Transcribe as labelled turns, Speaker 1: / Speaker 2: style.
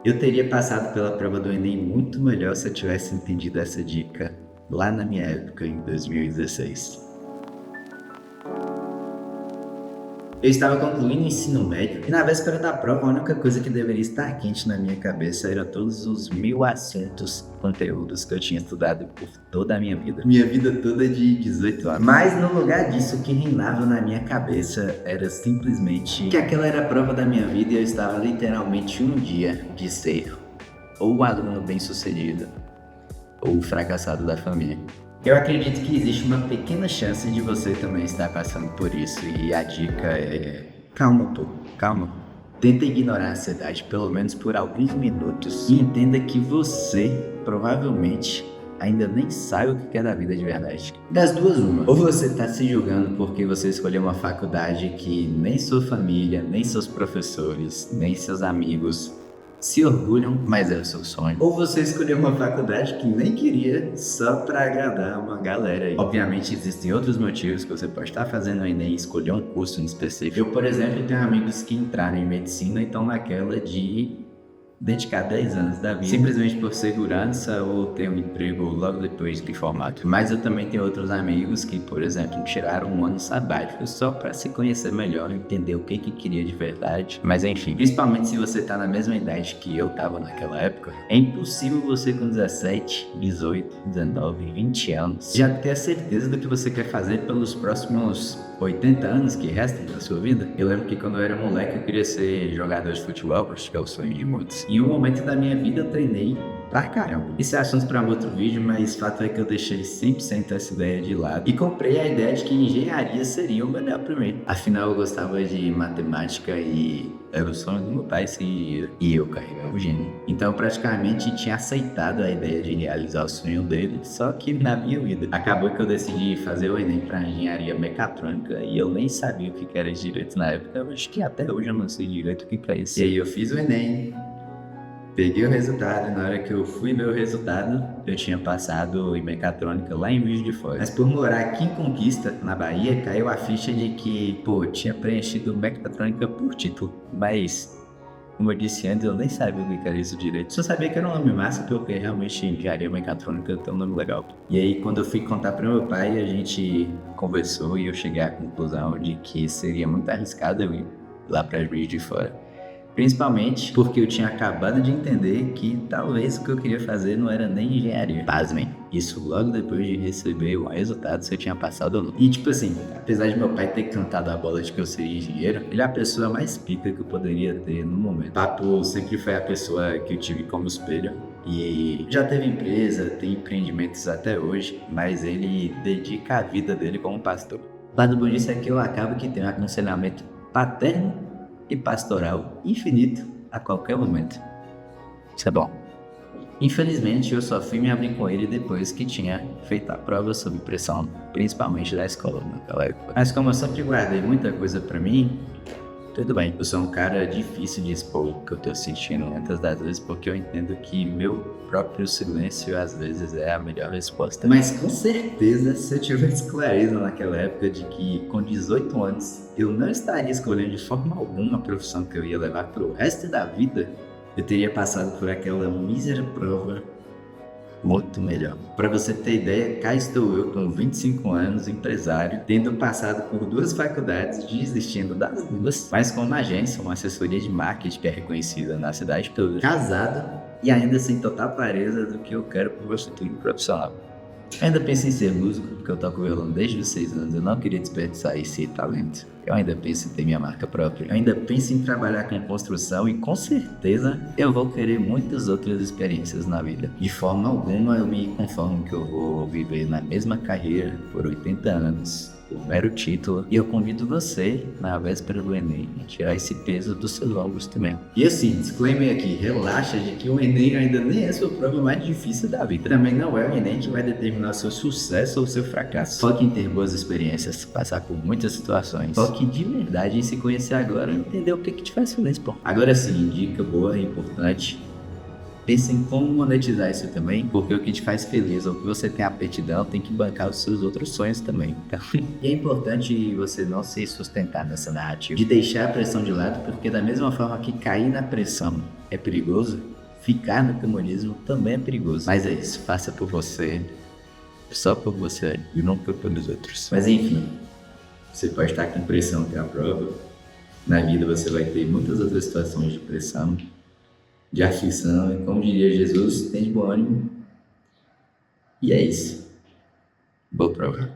Speaker 1: Eu teria passado pela prova do Enem muito melhor se eu tivesse entendido essa dica lá na minha época, em 2016. Eu estava concluindo o ensino médio e na véspera da prova a única coisa que deveria estar quente na minha cabeça eram todos os 1000 assuntos, conteúdos que eu tinha estudado por toda a minha vida. Minha vida toda de 18 anos. Mas no lugar disso, o que reinava na minha cabeça era simplesmente que aquela era a prova da minha vida e eu estava literalmente um dia de ser ou o aluno bem-sucedido ou o fracassado da família. Eu acredito que existe uma pequena chance de você também estar passando por isso e a dica é... calma um pouco, calma. Tenta ignorar a ansiedade pelo menos por alguns minutos e entenda que você provavelmente ainda nem sabe o que é da vida de verdade. Das duas, uma. Ou você está se julgando porque você escolheu uma faculdade que nem sua família, nem seus professores, nem seus amigos se orgulham, mas é o seu sonho. Ou você escolheu uma faculdade que nem queria só pra agradar uma galera aí. Obviamente existem outros motivos que você pode estar fazendo o Enem e escolher um curso em específico. Eu, por exemplo, tenho amigos que entraram em medicina e estão naquela de dedicar 10 anos da vida simplesmente por segurança ou ter um emprego logo depois de formado. Mas eu também tenho outros amigos que, por exemplo, tiraram um ano sabático só para se conhecer melhor, entender o que queria de verdade. Mas enfim, principalmente se você tá na mesma idade que eu tava naquela época, é impossível você com 17, 18, 19, 20 anos já ter a certeza do que você quer fazer pelos próximos 80 anos que restam da sua vida. Eu lembro que quando eu era moleque eu queria ser jogador de futebol, acho que é o sonho de muitos. Em um momento da minha vida eu treinei pra caramba. Isso é assunto para um outro vídeo, mas fato é que eu deixei 100% essa ideia de lado e comprei a ideia de que engenharia seria o melhor pra mim. Afinal, eu gostava de matemática e era o sonho do meu pai ser engenheiro e eu carregava o gênio. Então, eu praticamente tinha aceitado a ideia de realizar o sonho dele, só que na minha vida. Acabou que eu decidi fazer o Enem pra engenharia mecatrônica e eu nem sabia o que era direito na época. Eu acho que até hoje eu não sei direito o que é isso. E aí eu fiz o Enem. Peguei o resultado e na hora que eu fui ver o resultado, eu tinha passado em mecatrônica lá em Juiz de Fora. Mas por morar aqui em Conquista, na Bahia, caiu a ficha de que, eu tinha preenchido mecatrônica por título. Mas, como eu disse antes, eu nem sabia o que era isso direito. Só sabia que era um nome massa porque realmente engenharia mecatrônica tem um nome legal. E aí, quando eu fui contar para meu pai, a gente conversou e eu cheguei à conclusão de que seria muito arriscado eu ir lá para Juiz de Fora. Principalmente porque eu tinha acabado de entender que talvez o que eu queria fazer não era nem engenharia. Pasmem, isso logo depois de receber o resultado se eu tinha passado ou não. E tipo assim, apesar de meu pai ter cantado a bola de que eu seria engenheiro, ele é a pessoa mais pica que eu poderia ter no momento. Papo sempre foi a pessoa que eu tive como espelho. E já teve empresa, tem empreendimentos até hoje, mas ele dedica a vida dele como pastor. O lado bom disso é que eu acabo que tenho um aconselhamento paterno e pastoral infinito a qualquer momento. Isso é bom. Infelizmente, eu só fui me abrir com ele depois que tinha feito a prova sob pressão, principalmente da escola naquela época. Mas como eu sempre guardei muita coisa pra mim, tudo bem. Eu sou um cara difícil de expor o que eu tô sentindo muitas das vezes, porque eu entendo que meu próprio silêncio às vezes é a melhor resposta. Mas com certeza, se eu tivesse clareza naquela época de que com 18 anos eu não estaria escolhendo de forma alguma a profissão que eu ia levar pro resto da vida, eu teria passado por aquela mísera prova muito melhor. Para você ter ideia, cá estou eu com 25 anos, empresário, tendo passado por 2 faculdades, desistindo das 2, mas com uma agência, uma assessoria de marketing que é reconhecida na cidade toda, casado e ainda sem total clareza do que eu quero para o meu futuro profissional. Ainda penso em ser músico, porque eu toco violão desde os 6 anos, eu não queria desperdiçar esse talento. Eu ainda penso em ter minha marca própria. Eu ainda penso em trabalhar com construção e com certeza eu vou querer muitas outras experiências na vida. De forma alguma eu me conformo que eu vou viver na mesma carreira por 80 anos. O mero título, e eu convido você, na véspera do Enem, a tirar esse peso dos seus ombros também. E assim, disclaimer aqui, relaxa de que o Enem ainda nem é a sua prova mais difícil da vida. Também não é o Enem que vai determinar o seu sucesso ou o seu fracasso. Foque em ter boas experiências, passar por muitas situações. Foque de verdade em se conhecer agora e entender o que te faz feliz, pô. Agora sim, dica boa e importante. Pensa em como monetizar isso também, porque o que te faz feliz ou o que você tem aptidão tem que bancar os seus outros sonhos também. Então, e é importante você não se sustentar nessa narrativa, de deixar a pressão de lado, porque da mesma forma que cair na pressão é perigoso, ficar no comunismo também é perigoso. Mas é isso, faça por você, só por você e não pelos outros. Mas enfim, você pode estar com pressão para a prova. Na vida você vai ter muitas outras situações de pressão, de aflição, e como diria Jesus, tem de bom ânimo. E é isso. Boa prova.